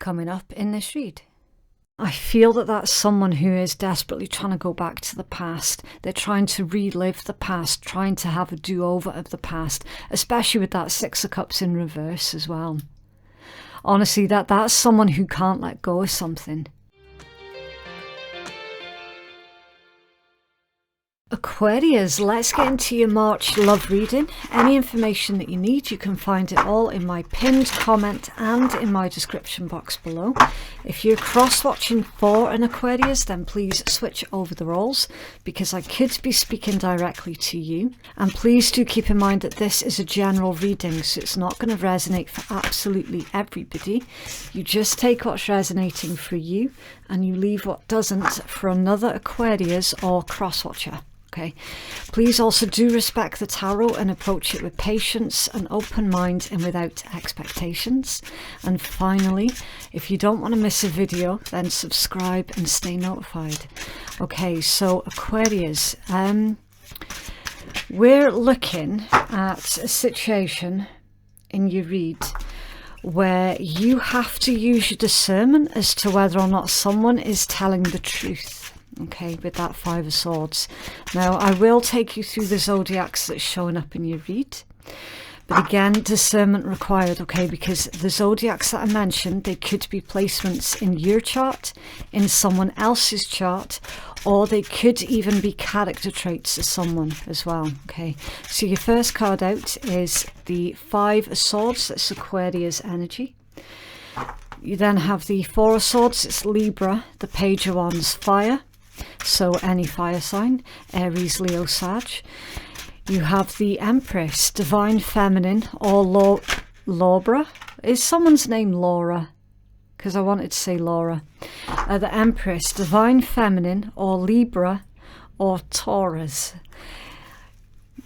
coming up in this read. I feel that that's someone who is desperately trying to go back to the past. They're trying to relive the past, trying to have a do-over of the past, especially with that Six of Cups in reverse as well. Honestly, that's someone who can't let go of something. Aquarius, let's get into your March love reading. Any information that you need, you can find it all in my pinned comment and in my description box below. If you're cross-watching for an Aquarius, then please switch over the roles because I could be speaking directly to you. And please do keep in mind that this is a general reading, so it's not going to resonate for absolutely everybody. You just take what's resonating for you and you leave what doesn't for another Aquarius or cross-watcher. Okay. Please also do respect the tarot and approach it with patience, an open mind and without expectations. And finally, if you don't want to miss a video, then subscribe and stay notified. Okay, so Aquarius, we're looking at a situation in your read where you have to use your discernment as to whether or not someone is telling the truth. Okay, with that Five of Swords. Now, I will take you through the zodiacs that's showing up in your read. But again, discernment required, okay, because the zodiacs that I mentioned, they could be placements in your chart, in someone else's chart, or they could even be character traits of someone as well, okay. So your first card out is the Five of Swords, that's Aquarius energy. You then have the Four of Swords, it's Libra, the Page of Wands, fire. So any fire sign, Aries, Leo, Sag. You have the Empress, divine feminine, or Laura. Is someone's name Laura? Because I wanted to say Laura. The Empress, divine feminine, or Libra, or Taurus.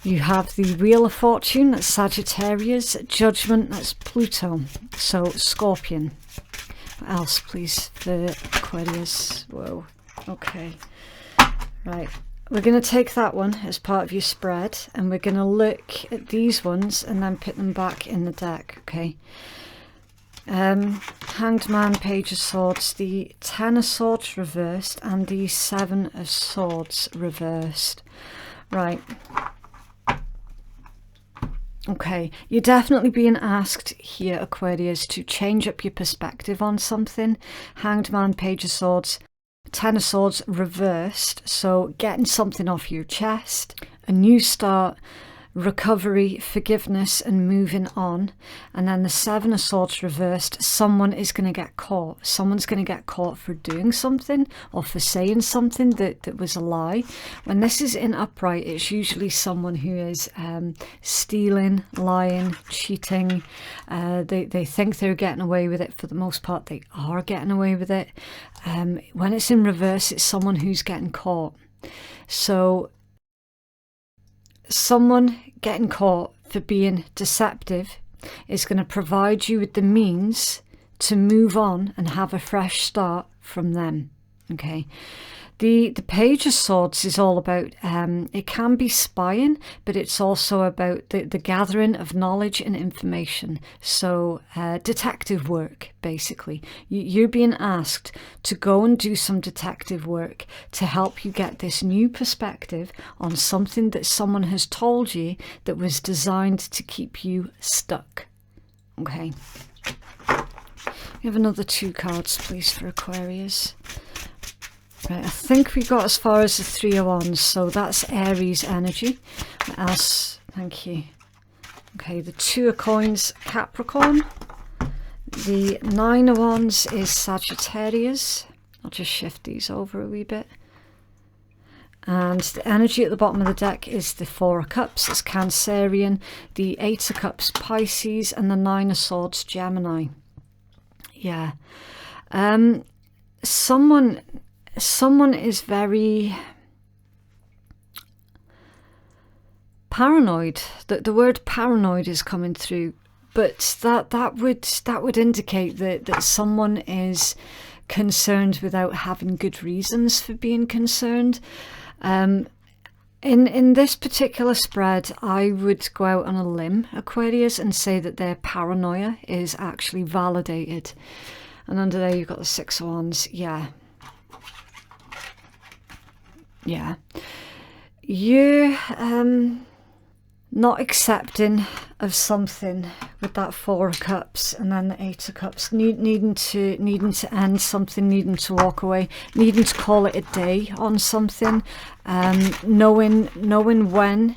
You have the Wheel of Fortune, that's Sagittarius. Judgment, that's Pluto. So Scorpion. What else, please, for Aquarius? Whoa. Okay, right, we're going to take that one as part of your spread and we're going to look at these ones and then put them back in the deck, okay. Hanged Man, Page of Swords, the Ten of Swords reversed and the Seven of Swords reversed. Right. Okay, you're definitely being asked here, Aquarius, to change up your perspective on something. Hanged Man, Page of Swords, Ten of Swords reversed, so getting something off your chest, a new start, recovery, forgiveness and moving on. And then the Seven of Swords reversed, someone is going to get caught. Someone's going to get caught for doing something or for saying something that was a lie. When this is in upright, it's usually someone who is stealing, lying, cheating. They think they're getting away with it. For the most part, they are getting away with it. When it's in reverse, it's someone who's getting caught. So someone getting caught for being deceptive is going to provide you with the means to move on and have a fresh start from them. Okay. The Page of Swords is all about, it can be spying, but it's also about the gathering of knowledge and information. So detective work, basically. You're being asked to go and do some detective work to help you get this new perspective on something that someone has told you that was designed to keep you stuck. Okay. We have another two cards, please, for Aquarius. Right, I think we got as far as the Three of Wands, so that's Aries energy. What else? Thank you. Okay, the Two of Coins, Capricorn. The Nine of Wands is Sagittarius. I'll just shift these over a wee bit. And the energy at the bottom of the deck is the Four of Cups, it's Cancerian. The Eight of Cups, Pisces. And the Nine of Swords, Gemini. Yeah. Someone is very paranoid. The word paranoid is coming through, but that would indicate that someone is concerned without having good reasons for being concerned. In this particular spread, I would go out on a limb, Aquarius, and say that their paranoia is actually validated. And under there you've got the Six of Wands. Yeah. Yeah. You're not accepting of something with that Four of Cups and then the Eight of Cups. Needing to end something, needing to walk away, needing to call it a day on something. Knowing when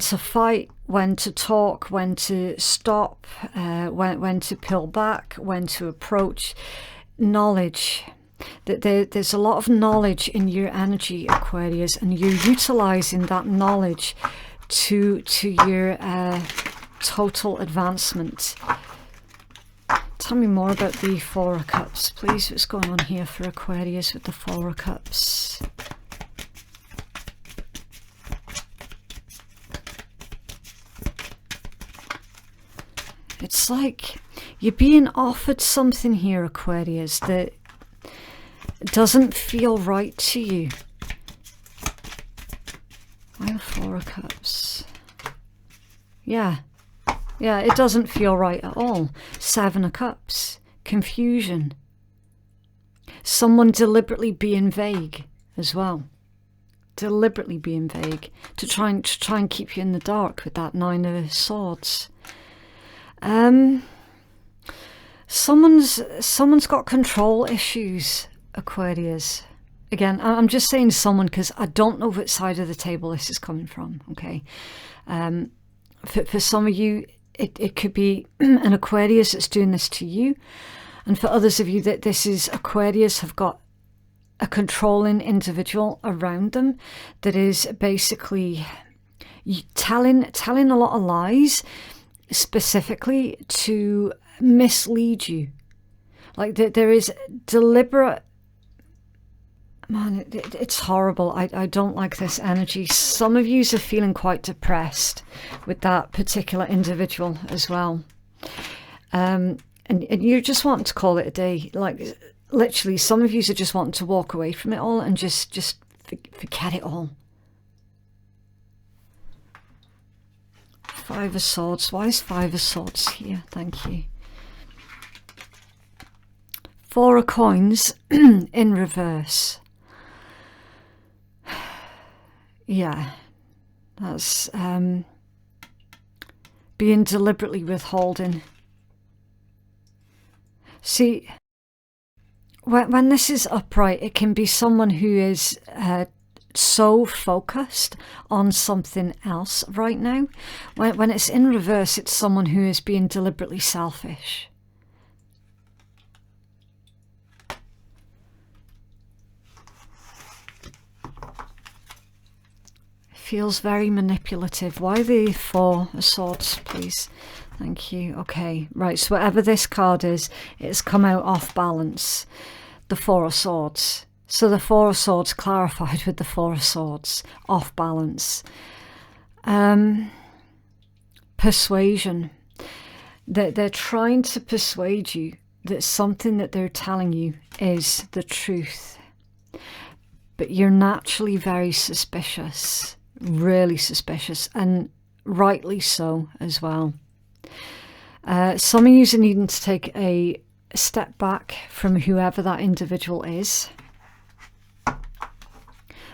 to fight, when to talk, when to stop, when to pull back, when to approach. Knowledge. There's a lot of knowledge in your energy, Aquarius, and you're utilizing that knowledge to your total advancement. Tell me more about the Four of Cups, please. What's going on here for Aquarius with the Four of Cups? It's like you're being offered something here, Aquarius, that doesn't feel right to you. Why the Four of Cups? Yeah, it doesn't feel right at all. Seven of Cups, confusion. Someone deliberately being vague as well. Deliberately being vague to try and keep you in the dark with that Nine of Swords. Someone's got control issues, Aquarius. Again, I'm just saying someone because I don't know which side of the table this is coming from, okay? For some of you, it could be an Aquarius that's doing this to you. And for others of you, that this is Aquarius have got a controlling individual around them that is basically telling a lot of lies, specifically to mislead you. Like there is deliberate. Man, it's horrible. I don't like this energy. Some of you are feeling quite depressed with that particular individual as well. And you're just wanting to call it a day. Like, literally, some of you are just wanting to walk away from it all and just forget it all. Five of Swords. Why is Five of Swords here? Thank you. Four of Coins in reverse. Yeah, that's being deliberately withholding. See, when this is upright, it can be someone who is so focused on something else right now. When it's in reverse, it's someone who is being deliberately selfish. Feels very manipulative. Why the Four of Swords, please? Thank you. Okay, right, so whatever this card is, it's come out off balance. The Four of Swords. So the Four of Swords clarified with the Four of Swords. Off balance. Persuasion. They're trying to persuade you that something that they're telling you is the truth. But you're naturally very suspicious. Really suspicious, and rightly so as well. Some of you are needing to take a step back from whoever that individual is.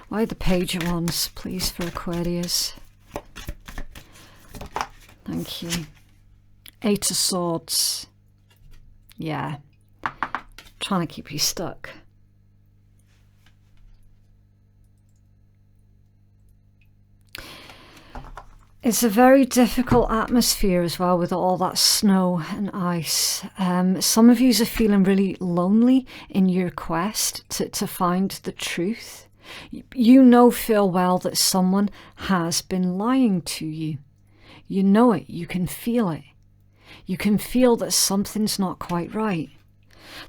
Why the Page of Wands, please, for Aquarius? Thank you. Eight of Swords. Yeah. Trying to keep you stuck. It's a very difficult atmosphere as well with all that snow and ice. Some of you are feeling really lonely in your quest to find the truth. You know full well that someone has been lying to you. You know it. You can feel it. You can feel that something's not quite right.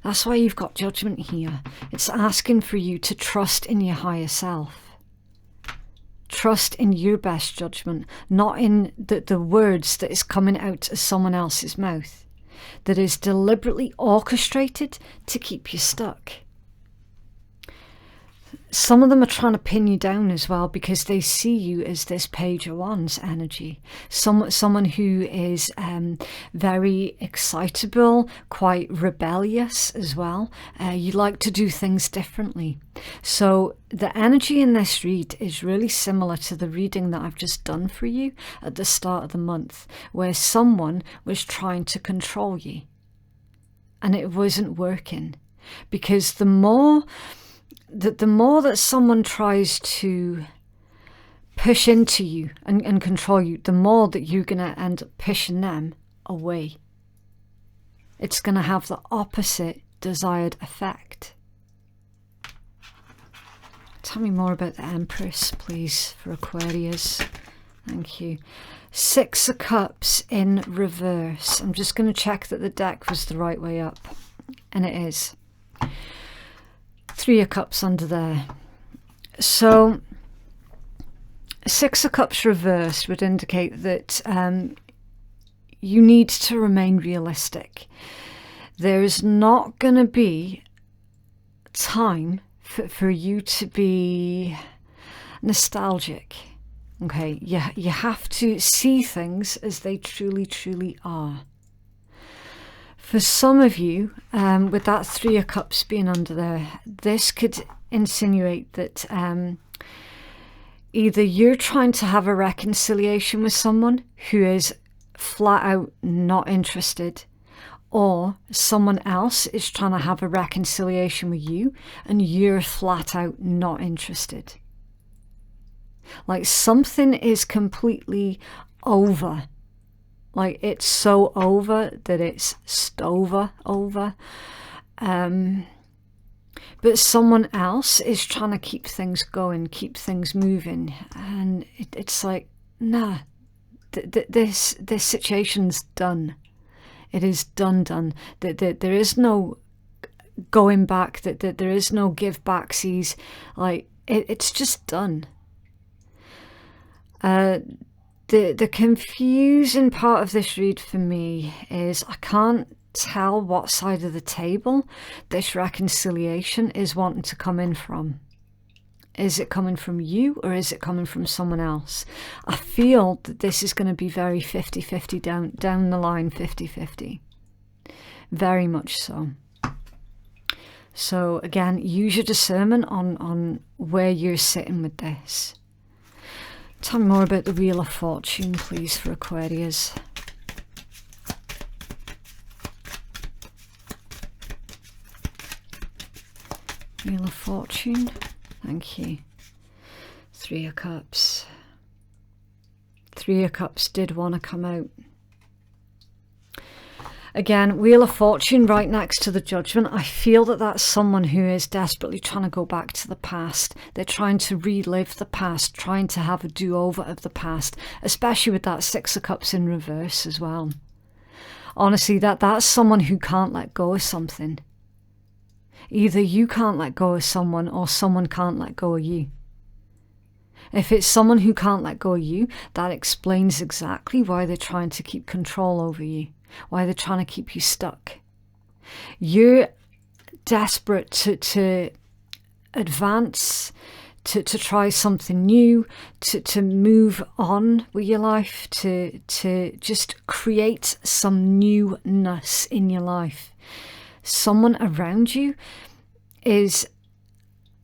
That's why you've got Judgment here. It's asking for you to trust in your higher self. Trust in your best judgment, not in the words that is coming out of someone else's mouth, that is deliberately orchestrated to keep you stuck. some of them are trying to pin you down as well, because they see you as this Page of Wands energy. Someone who is very excitable, quite rebellious as well. You like to do things differently. So the energy in this read is really similar to the reading that I've just done for you at the start of the month, where someone was trying to control you. And it wasn't working. Because the more that someone tries to push into you and control you, the more that you're going to end up pushing them away. It's going to have the opposite desired effect. Tell me more about the Empress, please, for Aquarius. Thank you. 6 of Cups in reverse. I'm just going to check that the deck was the right way up. And it is. 3 of Cups under there. So 6 of Cups reversed would indicate that you need to remain realistic. There is not going to be time for you to be nostalgic. Okay, you have to see things as they truly, truly are. For some of you, with that 3 of Cups being under there, this could insinuate that either you're trying to have a reconciliation with someone who is flat out not interested, or someone else is trying to have a reconciliation with you and you're flat out not interested. Like something is completely over. Like it's so over that it's stover over. But someone else is trying to keep things going, keep things moving. And it's like, nah, this situation's done. It is done. There is no going back, there is no give backsies. Like it's just done. The confusing part of this read for me is I can't tell what side of the table this reconciliation is wanting to come in from. Is it coming from you or is it coming from someone else? I feel that this is going to be very 50-50 down the line, 50-50. Very much so. So again, use your discernment on where you're sitting with this. Tell me more about the Wheel of Fortune, please, for Aquarius. Wheel of Fortune. Thank you. 3 of Cups. 3 of Cups did want to come out. Again, Wheel of Fortune right next to the Judgment. I feel that that's someone who is desperately trying to go back to the past. They're trying to relive the past, trying to have a do-over of the past, especially with that 6 of Cups in reverse as well. Honestly, that's someone who can't let go of something. Either you can't let go of someone or someone can't let go of you. If it's someone who can't let go of you, that explains exactly why they're trying to keep control over you, why they're trying to keep you stuck. You're desperate to advance, to try something new, to move on with your life, to just create some newness in your life. Someone around you is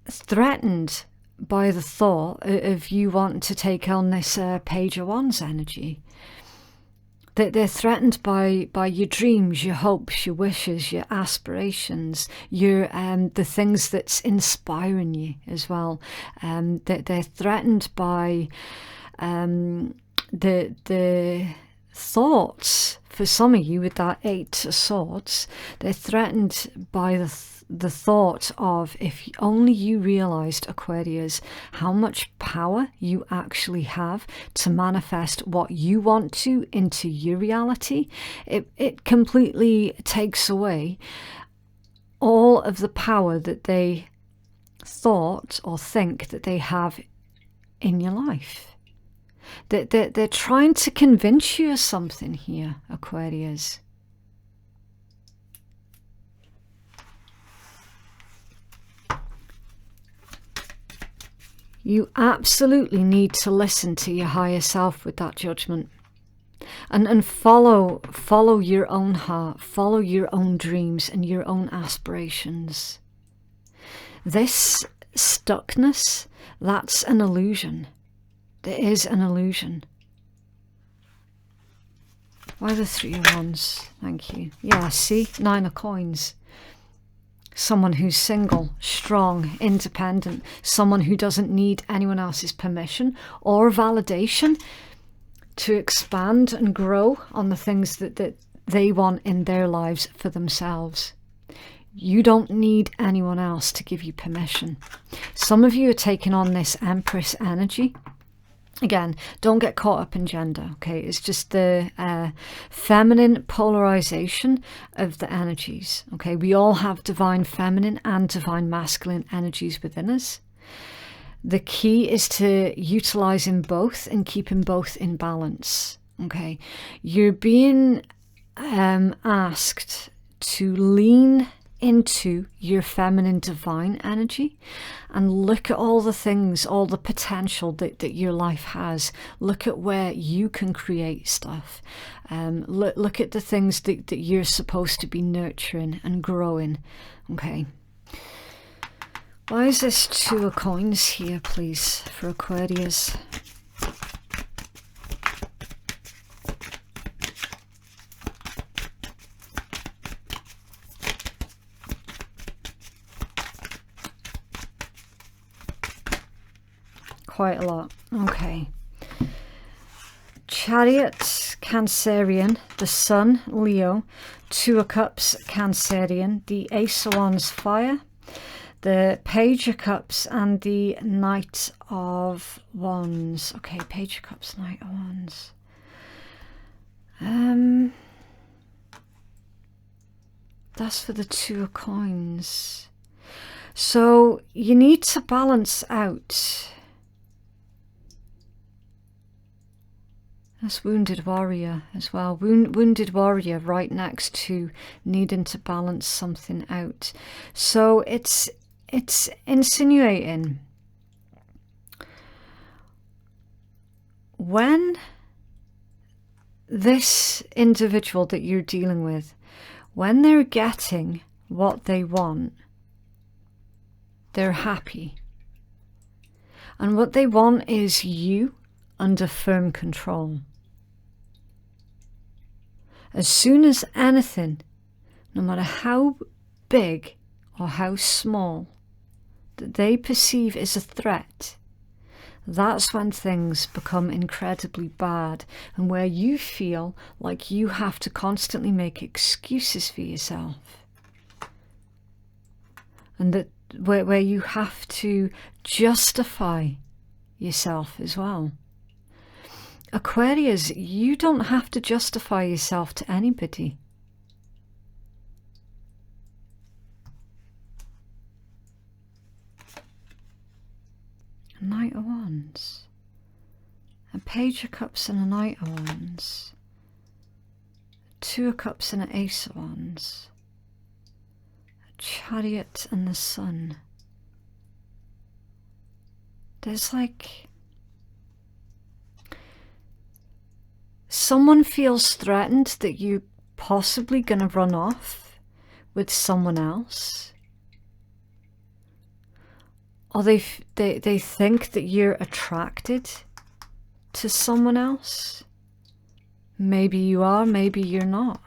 threatened by the thought of you wanting to take on this Page of Wands energy. They're threatened by your dreams, your hopes, your wishes, your aspirations, your the things that's inspiring you as well. They're threatened by the thoughts. For some of you with that 8 of Swords, they're threatened by the thought of, if only you realised, Aquarius, how much power you actually have to manifest what you want to into your reality. It completely takes away all of the power that they thought or think that they have in your life. They're trying to convince you of something here, Aquarius. You absolutely need to listen to your higher self with that judgment. And follow your own heart, follow your own dreams and your own aspirations. This stuckness, that's an illusion. There is an illusion. Why the 3 of Wands? Thank you. Yeah, see? 9 of Coins. Someone who's single, strong, independent. Someone who doesn't need anyone else's permission or validation to expand and grow on the things that they want in their lives for themselves. You don't need anyone else to give you permission. Some of you are taking on this Empress energy. Again, don't get caught up in gender, okay? It's just the feminine polarization of the energies, okay? We all have divine feminine and divine masculine energies within us. The key is to utilizing both and keeping both in balance, okay? You're being asked to lean into your feminine divine energy and look at all the things, all the potential that your life has. Look at where you can create stuff. Look at the things that you're supposed to be nurturing and growing, okay? Why is this 2 of Coins here, please, for Aquarius? Quite a lot. Okay. Chariot, Cancerian, the Sun, Leo, 2 of Cups, Cancerian, the Ace of Wands, Fire, the Page of Cups, and the Knight of Wands. Okay, Page of Cups, Knight of Wands. That's for the 2 of Coins. So you need to balance out. That's Wounded Warrior as well. Wounded Warrior right next to needing to balance something out. So it's insinuating when this individual that you're dealing with, when they're getting what they want, they're happy. And what they want is you under firm control. As soon as anything, no matter how big or how small, that they perceive as a threat, that's when things become incredibly bad, and where you feel like you have to constantly make excuses for yourself. And that where you have to justify yourself as well. Aquarius, you don't have to justify yourself to anybody. A Knight of Wands. A Page of Cups and a Knight of Wands. 2 of Cups and an Ace of Wands. A Chariot and the Sun. There's like... someone feels threatened that you're possibly going to run off with someone else. Or they think that you're attracted to someone else. Maybe you are, maybe you're not.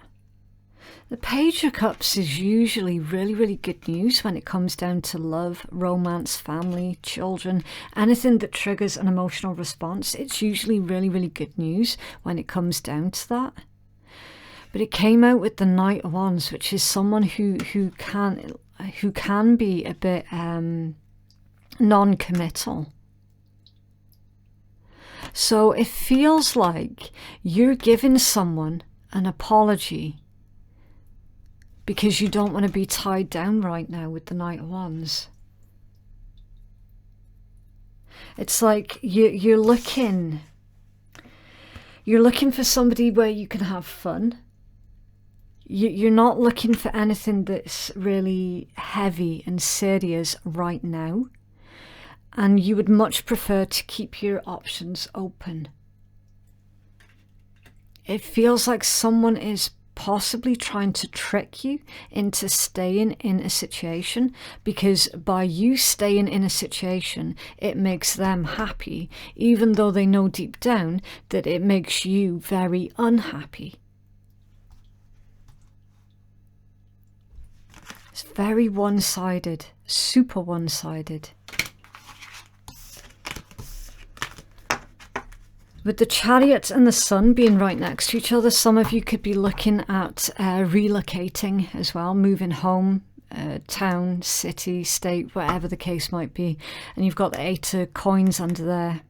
The Page of Cups is usually really, really good news when it comes down to love, romance, family, children, anything that triggers an emotional response. It's usually really, really good news when it comes down to that. But it came out with the Knight of Wands, which is someone who can be a bit non-committal. So it feels like you're giving someone an apology because you don't want to be tied down right now with the Knight of Wands. It's like you're looking for somebody where you can have fun. You're not looking for anything that's really heavy and serious right now. and you would much prefer to keep your options open. It feels like someone is possibly trying to trick you into staying in a situation, because by you staying in a situation, it makes them happy, even though they know deep down that it makes you very unhappy. It's very one-sided, super one-sided. With the Chariot and the Sun being right next to each other, some of you could be looking at relocating as well, moving home, town, city, state, whatever the case might be. And you've got the 8 of Coins under there.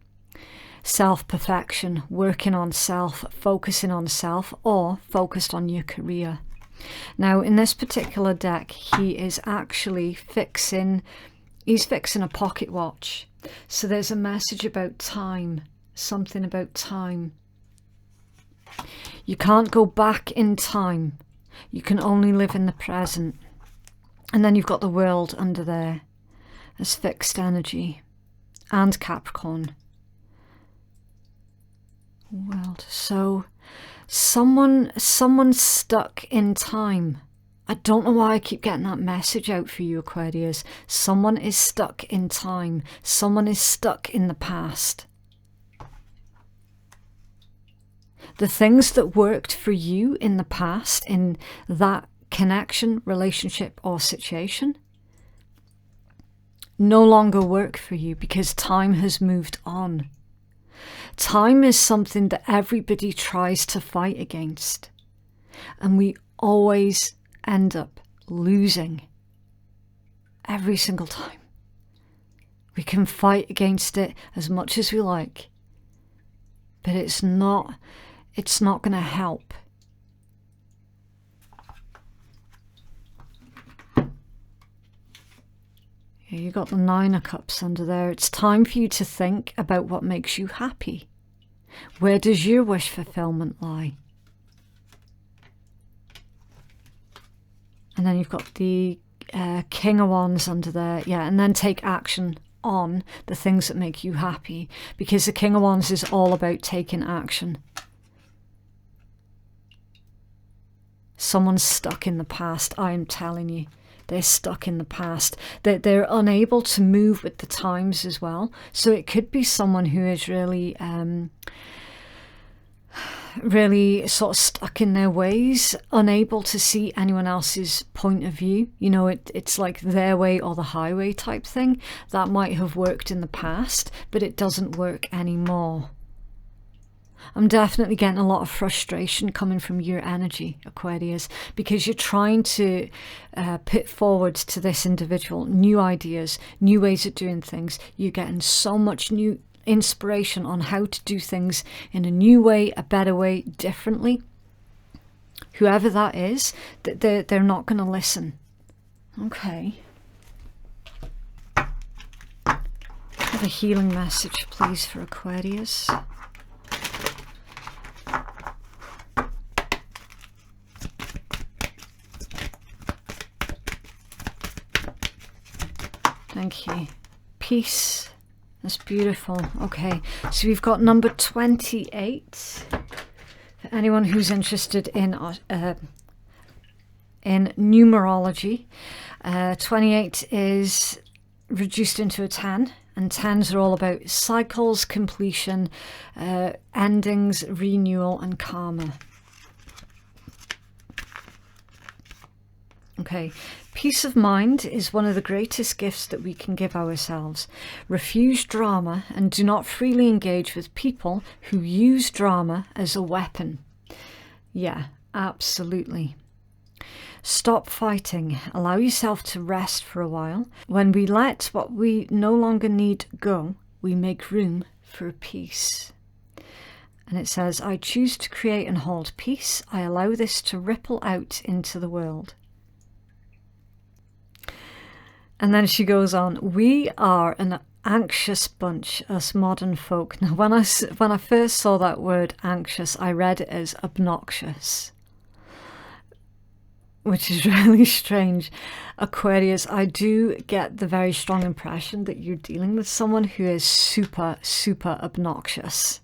Self-perfection, working on self, focusing on self, or focused on your career. Now, in this particular deck, he is actually fixing a pocket watch. So there's a message about time. Something about time. You can't go back in time. You can only live in the present. And then you've got the World under there as fixed energy. And Capricorn. World. So someone's stuck in time. I don't know why I keep getting that message out for you, Aquarius. Someone is stuck in time. Someone is stuck in the past. The things that worked for you in the past, in that connection, relationship, or situation, no longer work for you because time has moved on. Time is something that everybody tries to fight against, and we always end up losing every single time. We can fight against it as much as we like, but it's not going to help. Yeah, you got the 9 of Cups under there. It's time for you to think about what makes you happy. Where does your wish fulfillment lie? And then you've got the King of Wands under there. Yeah, and then take action on the things that make you happy, because the King of Wands is all about taking action. Someone's stuck in the past, I am telling you. They're stuck in the past. They're unable to move with the times as well. So it could be someone who is really sort of stuck in their ways, unable to see anyone else's point of view. You know, it's like their way or the highway type thing. That might have worked in the past, but it doesn't work anymore. I'm definitely getting a lot of frustration coming from your energy, Aquarius, because you're trying to put forward to this individual new ideas, new ways of doing things. You're getting so much new inspiration on how to do things in a new way, a better way, differently. Whoever that is, they're not going to listen. Okay. Have a healing message, please, for Aquarius. Thank you. Peace. That's beautiful. Okay, so we've got number 28. For anyone who's interested in numerology, 28 is reduced into a 10, and 10s are all about cycles, completion, endings, renewal, and karma. Okay, peace of mind is one of the greatest gifts that we can give ourselves. Refuse drama and do not freely engage with people who use drama as a weapon. Yeah, absolutely. Stop fighting. Allow yourself to rest for a while. When we let what we no longer need go, we make room for peace. And it says, I choose to create and hold peace. I allow this to ripple out into the world. And then she goes on, we are an anxious bunch, us modern folk. Now, when I first saw that word anxious, I read it as obnoxious. which is really strange. Aquarius, I do get the very strong impression that you're dealing with someone who is super, super obnoxious.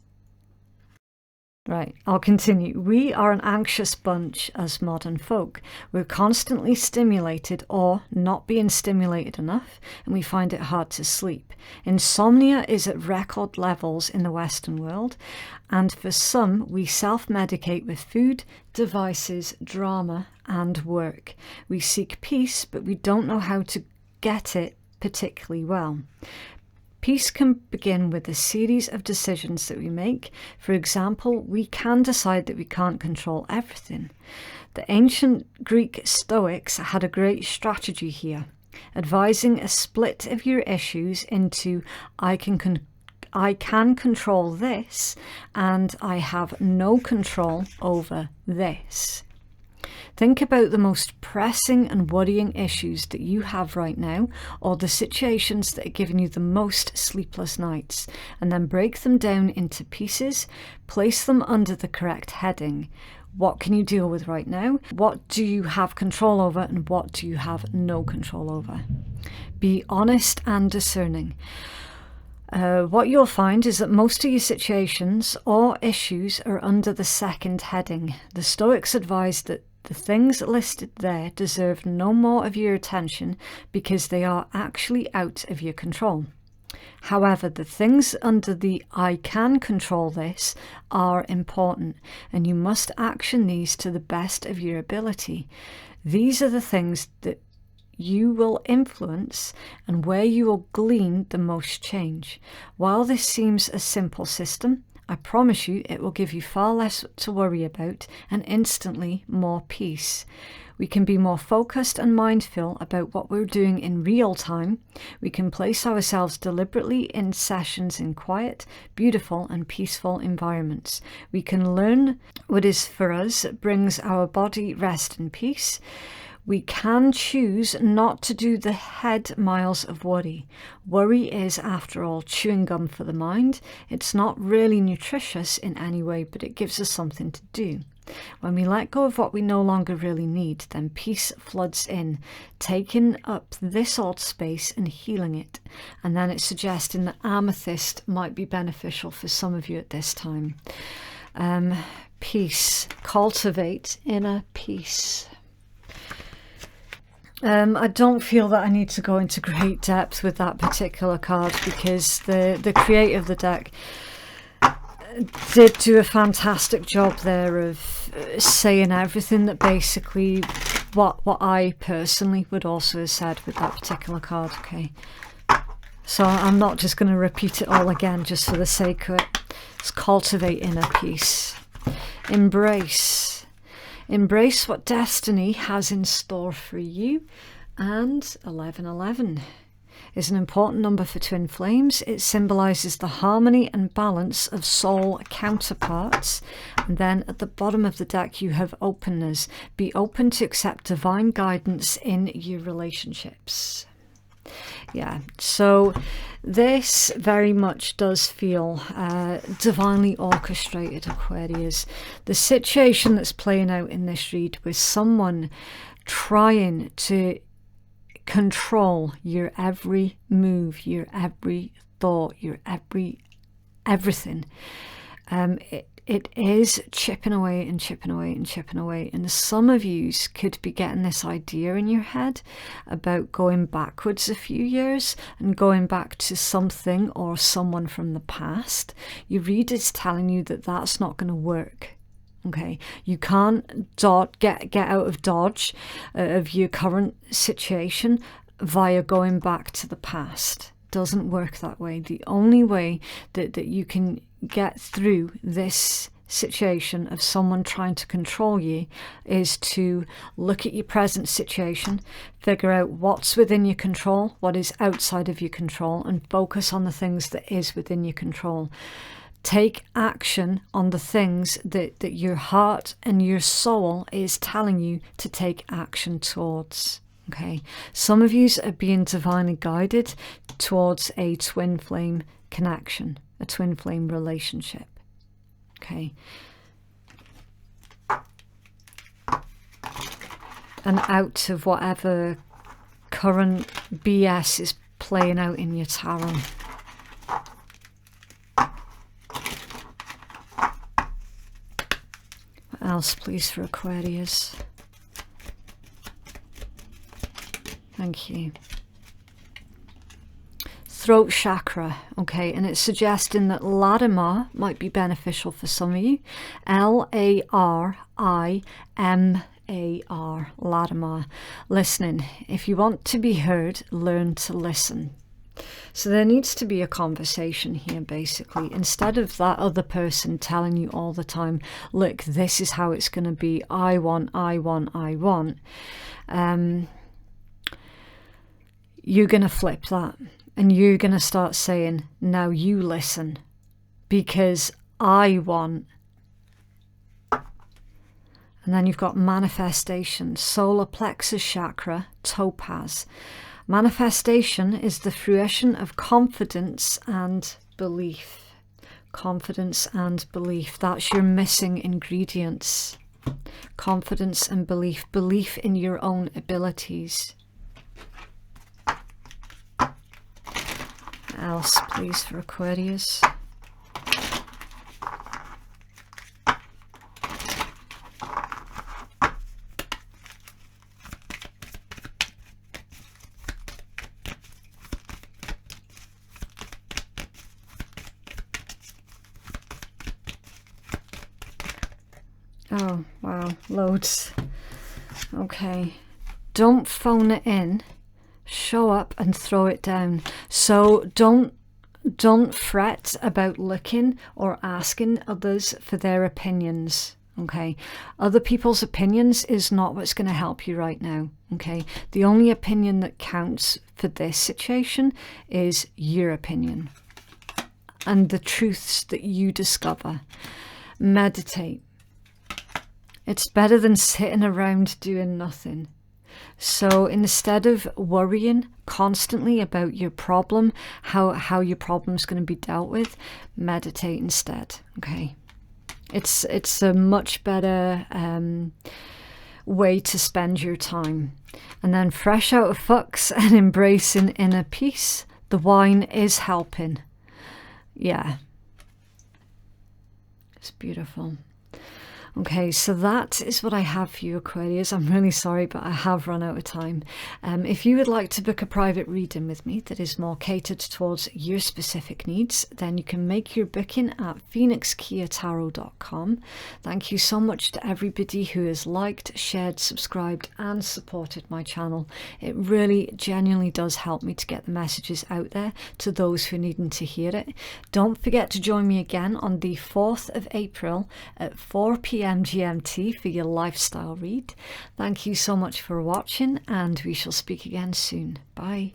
Right, I'll continue. We are an anxious bunch as modern folk. We're constantly stimulated or not being stimulated enough, and we find it hard to sleep. Insomnia is at record levels in the Western world, and for some, we self-medicate with food, devices, drama, and work. We seek peace, but we don't know how to get it particularly well. Peace can begin with a series of decisions that we make. For example, we can decide that we can't control everything. The ancient Greek Stoics had a great strategy here, advising a split of your issues into I can control this and I have no control over this. Think about the most pressing and worrying issues that you have right now, or the situations that are giving you the most sleepless nights, and then break them down into pieces, place them under the correct heading. What can you deal with right now? What do you have control over, and what do you have no control over? Be honest and discerning. What you'll find is that most of your situations or issues are under the second heading. The Stoics advised that the things listed there deserve no more of your attention because they are actually out of your control. However, the things under the I can control this are important, and you must action these to the best of your ability. These are the things that you will influence and where you will glean the most change. While this seems a simple system, I promise you it will give you far less to worry about and instantly more peace. We can be more focused and mindful about what we're doing in real time. We can place ourselves deliberately in sessions in quiet, beautiful and peaceful environments. We can learn what is for us brings our body rest and peace. We can choose not to do the head miles of worry. Worry is, after all, chewing gum for the mind. It's not really nutritious in any way, but it gives us something to do. When we let go of what we no longer really need, then peace floods in, taking up this old space and healing it. And then it's suggesting that amethyst might be beneficial for some of you at this time. Peace. Cultivate inner peace. I don't feel that I need to go into great depth with that particular card because the creator of the deck did do a fantastic job there of saying everything that basically what I personally would also have said with that particular card. Okay, so I'm not just going to repeat it all again just for the sake of it. It's cultivate inner peace. Embrace what destiny has in store for you. And 1111 is an important number for twin flames. It symbolises the harmony and balance of soul counterparts. And then at the bottom of the deck you have openness. Be open to accept divine guidance in your relationships. Yeah, so this very much does feel divinely orchestrated, Aquarius. The situation that's playing out in this read with someone trying to control your every move, your every thought, your everything. It is chipping away and chipping away and chipping away. And some of you could be getting this idea in your head about going backwards a few years and going back to something or someone from the past. Your read is telling you that that's not going to work. Okay, you can't get out of dodge of your current situation via going back to the past. Doesn't work that way. The only way that you can get through this situation of someone trying to control you is to look at your present situation, figure out what's within your control, what is outside of your control, and focus on the things that is within your control. Take action on the things that your heart and your soul is telling you to take action towards. Okay, some of you are being divinely guided towards a twin flame connection, a twin flame relationship. Okay. and out of whatever current BS is playing out in your tarot. What else, please, for Aquarius? Thank you. Throat chakra, okay, and it's suggesting that Latimer might be beneficial for some of you. L-A-R-I-M-A-R, Latimer. Listening. If you want to be heard, learn to listen. So there needs to be a conversation here, basically. Instead of that other person telling you all the time, look, this is how it's going to be, I want. You're going to flip that. And you're going to start saying, now you listen, because I want. And then you've got manifestation, solar plexus chakra, topaz. Manifestation is the fruition of confidence and belief. Confidence and belief. That's your missing ingredients. Confidence and belief. Belief in your own abilities. Else, please, for Aquarius? Oh, wow, loads. Okay. Don't phone it in. Show up and throw it down. So don't fret about looking or asking others for their opinions. Okay, other people's opinions is not what's going to help you right now. Okay, the only opinion that counts for this situation is your opinion and the truths that you discover. Meditate. It's better than sitting around doing nothing. So instead of worrying constantly about your problem, how your problem's going to be dealt with, meditate instead. Okay, it's a much better way to spend your time. And then fresh out of fucks and embracing inner peace, the wine is helping. Yeah, it's beautiful. Okay, so that is what I have for you, Aquarius. I'm really sorry, but I have run out of time. If you would like to book a private reading with me that is more catered towards your specific needs, then you can make your booking at phoenixkeiatarot.com. Thank you so much to everybody who has liked, shared, subscribed and supported my channel. It really genuinely does help me to get the messages out there to those who are needing to hear it. Don't forget to join me again on the 4th of April at 4 p.m. GMT for your lifestyle read. Thank you so much for watching, and we shall speak again soon. Bye.